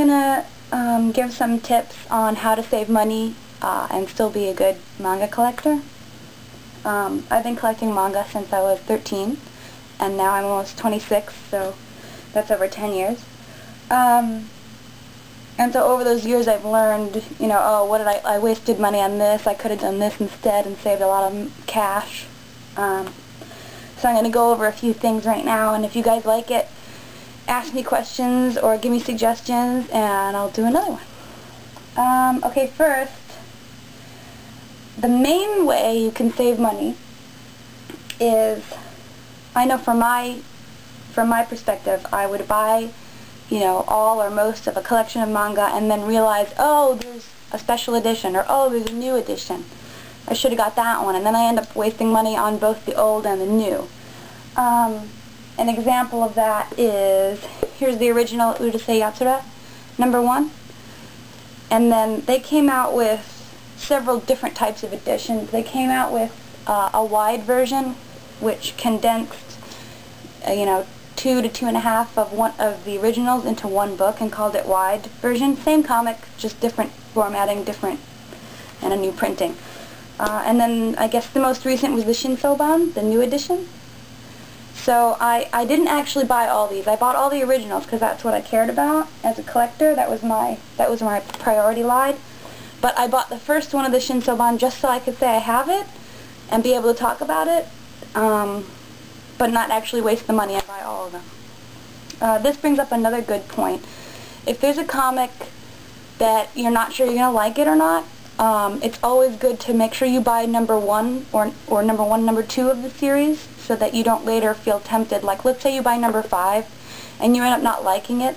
I'm gonna give some tips on how to save money and still be a good manga collector. I've been collecting manga since I was 13, and now I'm almost 26, so that's over 10 years. And so over those years I've learned, oh, what did I wasted money on this, I could have done this instead and saved a lot of cash. So I'm going to go over a few things right now, and if you guys like it, ask me questions or give me suggestions and I'll do another one. Okay, first, the main way you can save money is, I know from my perspective, I would buy, all or most of a collection of manga and then realize, oh, there's a special edition, or oh, there's a new edition. I should have got that one, and then I end up wasting money on both the old and the new. An example of that is, here's the original Urusei Yatsura, #1. And then they came out with several different types of editions. They came out with a wide version, which condensed, 2 to 2.5 of one of the originals into one book and called it wide version. Same comic, just different formatting, and a new printing. And then I guess the most recent was the Shinsoban, the new edition. So I didn't actually buy all these. I bought all the originals because that's what I cared about as a collector. That was my priority line. But I bought the first one of the Shinsoban just so I could say I have it and be able to talk about it, but not actually waste the money and buy all of them. This brings up another good point. If there's a comic that you're not sure you're going to like it or not, it's always good to make sure you buy #1 or #2 of the series, so that you don't later feel tempted. Like, let's say you buy #5 and you end up not liking it,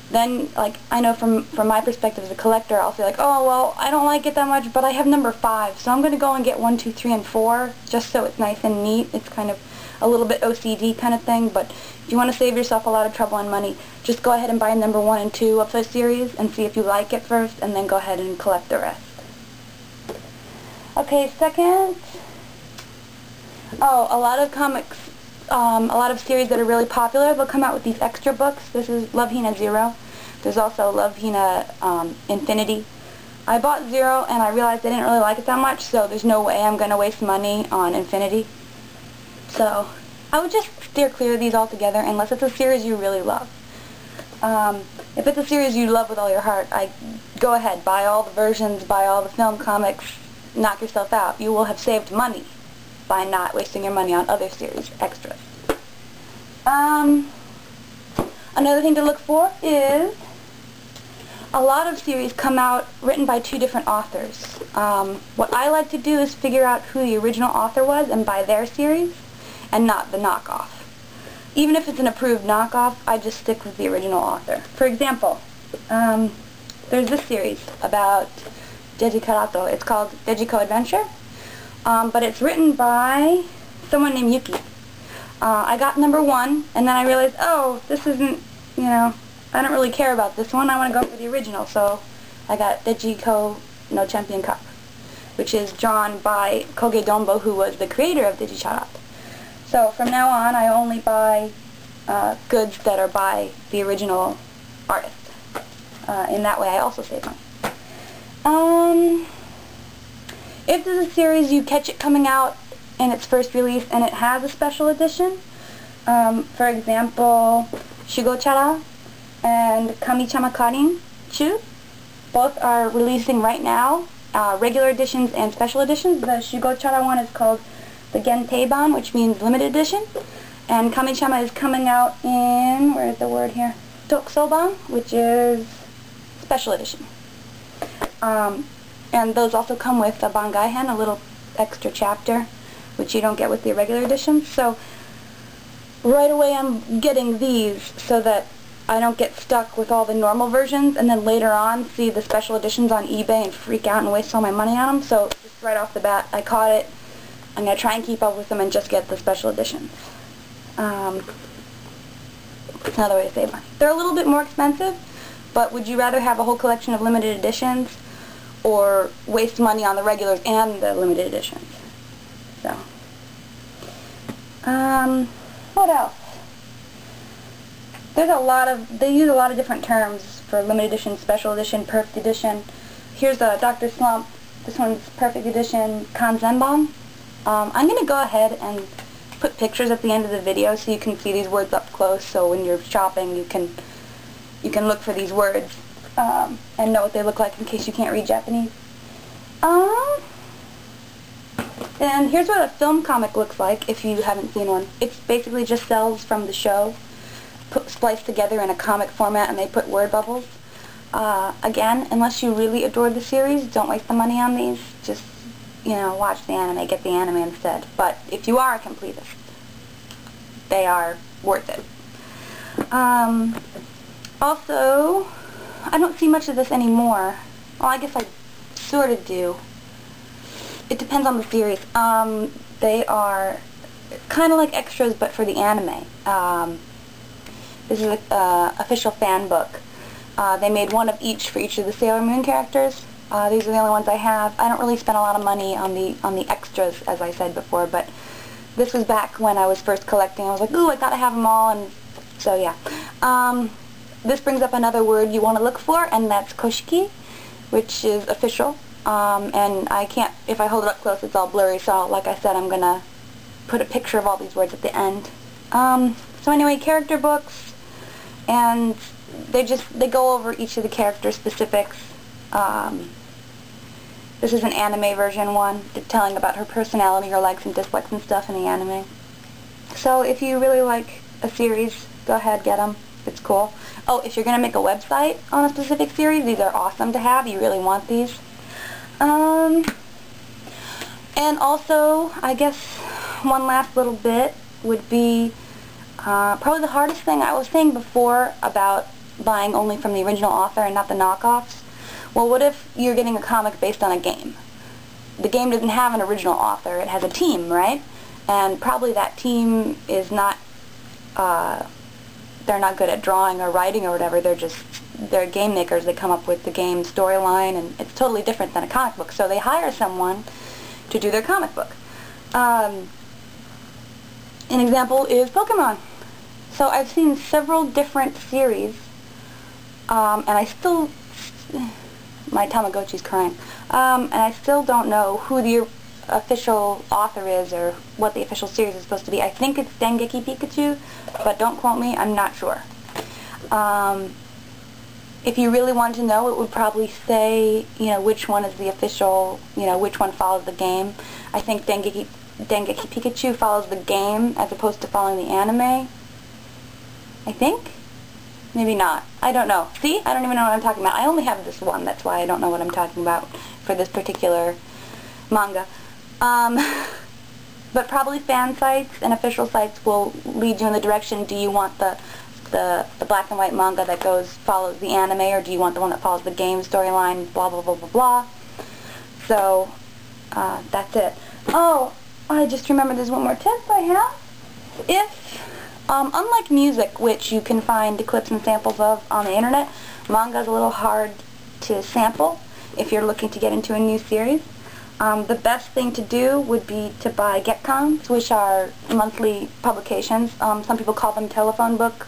then, I know from my perspective as a collector, I'll feel like, oh, well, I don't like it that much, but I have #5, so I'm going to go and get 1, 2, 3, and 4, just so it's nice and neat. It's kind of a little bit OCD kind of thing, but if you want to save yourself a lot of trouble and money, just go ahead and buy #1 and 2 of the series and see if you like it first, and then go ahead and collect the rest. Okay, second, a lot of comics, a lot of series that are really popular, they'll come out with these extra books. This is Love Hina Zero. There's also Love Hina Infinity. I bought Zero and I realized I didn't really like it that much, so there's no way I'm going to waste money on Infinity. So I would just steer clear of these altogether unless it's a series you really love. If it's a series you love with all your heart, go ahead, buy all the versions, buy all the film comics, knock yourself out. You will have saved money by not wasting your money on other series extras. Another thing to look for is a lot of series come out written by 2 different authors. What I like to do is figure out who the original author was and buy their series and not the knockoff. Even if it's an approved knockoff, I just stick with the original author. For example, there's this series about Deji Karato. It's called Dejiko Adventure, but it's written by someone named Yuki. I got #1, and then I realized, oh, this isn't, I don't really care about this one. I want to go for the original, so I got Dejiko no Champion Cup, which is drawn by Koge Dombo, who was the creator of Deji Charat. So from now on, I only buy goods that are by the original artist. In that way, I also save money. If there's a series, you catch it coming out in its first release and it has a special edition, for example, Shugochara and Kamichama Karin Chu, both are releasing right now, regular editions and special editions. The Shugochara one is called the Genteiban, which means limited edition, and Kamichama is coming out in, where's the word here, Tokusoban, which is special edition. And those also come with a Bangaihen, a little extra chapter, which you don't get with the regular edition. So right away I'm getting these so that I don't get stuck with all the normal versions and then later on see the special editions on eBay and freak out and waste all my money on them. So just right off the bat, I caught it. I'm going to try and keep up with them and just get the special editions. It's another way to save money. They're a little bit more expensive, but would you rather have a whole collection of limited editions or waste money on the regulars and the limited editions? So, what else? There's a lot of, they use a lot of different terms for limited edition, special edition, perfect edition. Here's a Dr. Slump. This one's perfect edition, Kanzenban. I'm going to go ahead and put pictures at the end of the video so you can see these words up close, so when you're shopping you can look for these words and know what they look like in case you can't read Japanese. And here's what a film comic looks like if you haven't seen one. It's basically just cells from the show spliced together in a comic format, and they put word bubbles. Again, unless you really adore the series, don't waste the money on these. Just, you know, watch the anime, get the anime instead. But if you are a completist, they are worth it. Also, I don't see much of this anymore. Well, I guess I sort of do. It depends on the series. They are kind of like extras, but for the anime. This is an official fan book. They made one of each for each of the Sailor Moon characters. These are the only ones I have. I don't really spend a lot of money on the extras, as I said before, but this was back when I was first collecting. I was like, ooh, I gotta have them all, and so yeah. This brings up another word you want to look for, and that's koshiki, which is official. And I can't, if I hold it up close, it's all blurry, so like I said, I'm gonna put a picture of all these words at the end. So anyway, character books, and they go over each of the character specifics. This is an anime version one, telling about her personality, her likes and dislikes and stuff in the anime. So if you really like a series, go ahead, get them. It's cool. Oh, if you're going to make a website on a specific series, these are awesome to have. You really want these. And also, I guess one last little bit would be probably the hardest thing I was saying before about buying only from the original author and not the knockoffs. Well, what if you're getting a comic based on a game? The game doesn't have an original author. It has a team, right? And probably that team is not, they're not good at drawing or writing or whatever. They're game makers. They come up with the game storyline, and it's totally different than a comic book. So they hire someone to do their comic book. An example is Pokemon. So I've seen several different series, and I still, my Tamagotchi's crying, and I still don't know who the official author is or what the official series is supposed to be. I think it's Dengeki Pikachu, but don't quote me, I'm not sure. If you really wanted to know, it would probably say, you know, which one is the official, you know, which one follows the game. I think Dengeki Pikachu follows the game as opposed to following the anime. I think? Maybe not. I don't know. See? I don't even know what I'm talking about. I only have this one. That's why I don't know what I'm talking about for this particular manga. But probably fan sites and official sites will lead you in the direction, do you want the black and white manga that follows the anime, or do you want the one that follows the game storyline, blah, blah, blah, blah, blah. So, that's it. Oh, I just remembered there's one more tip I have. Unlike music, which you can find clips and samples of on the internet, manga is a little hard to sample if you're looking to get into a new series. The best thing to do would be to buy Getcons, which are monthly publications. Some people call them telephone book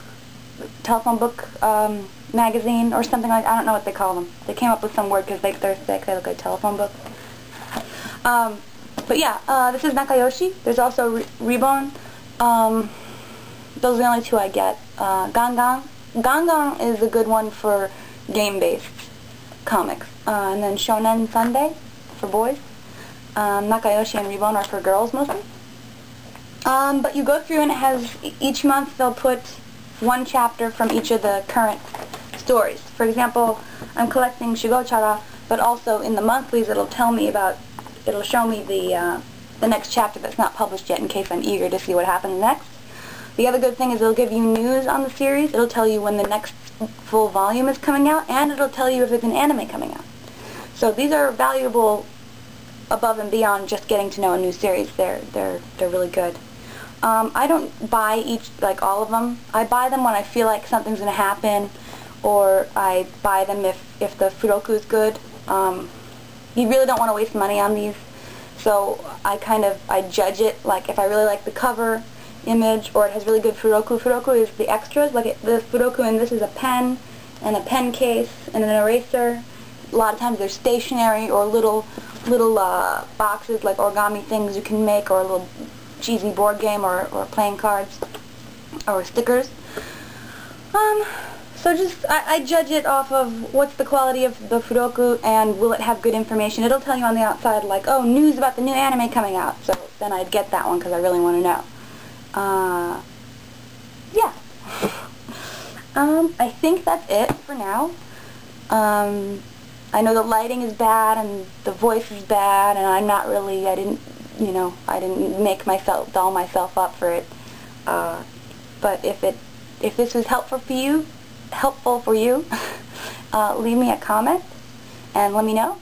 magazine or something like. I don't know what they call them. They came up with some word because they're thick. They look like telephone book. But yeah, this is Nakayoshi. There's also Ribbon. Those are the only two I get. Gangan. Gangan is a good one for game-based comics. And then Shonen Sunday for boys. Nakayoshi and Ribbon are for girls mostly. But you go through and it has, each month they'll put one chapter from each of the current stories. For example, I'm collecting Shigochara, but also in the monthlies it'll show me the next chapter that's not published yet in case I'm eager to see what happens next. The other good thing is it'll give you news on the series. It'll tell you when the next full volume is coming out, and it'll tell you if there's an anime coming out. So these are valuable above and beyond just getting to know a new series. They're really good. I don't buy all of them. I buy them when I feel like something's going to happen, or I buy them if the furoku is good. You really don't want to waste money on these, so I judge it, like if I really like the cover image or it has really good furoku. Furoku is the extras, the furoku in this is a pen and a pen case, and an eraser. A lot of times they're stationary or little boxes like origami things you can make, or a little cheesy board game, or playing cards, or stickers. So just, I judge it off of what's the quality of the furoku and will it have good information. It'll tell you on the outside like, oh, news about the new anime coming out. So then I'd get that one because I really want to know. Yeah. I think that's it for now. I know the lighting is bad and the voice is bad, and I'm not really, I didn't make myself, doll myself up for it. But if this was helpful for you, leave me a comment and let me know.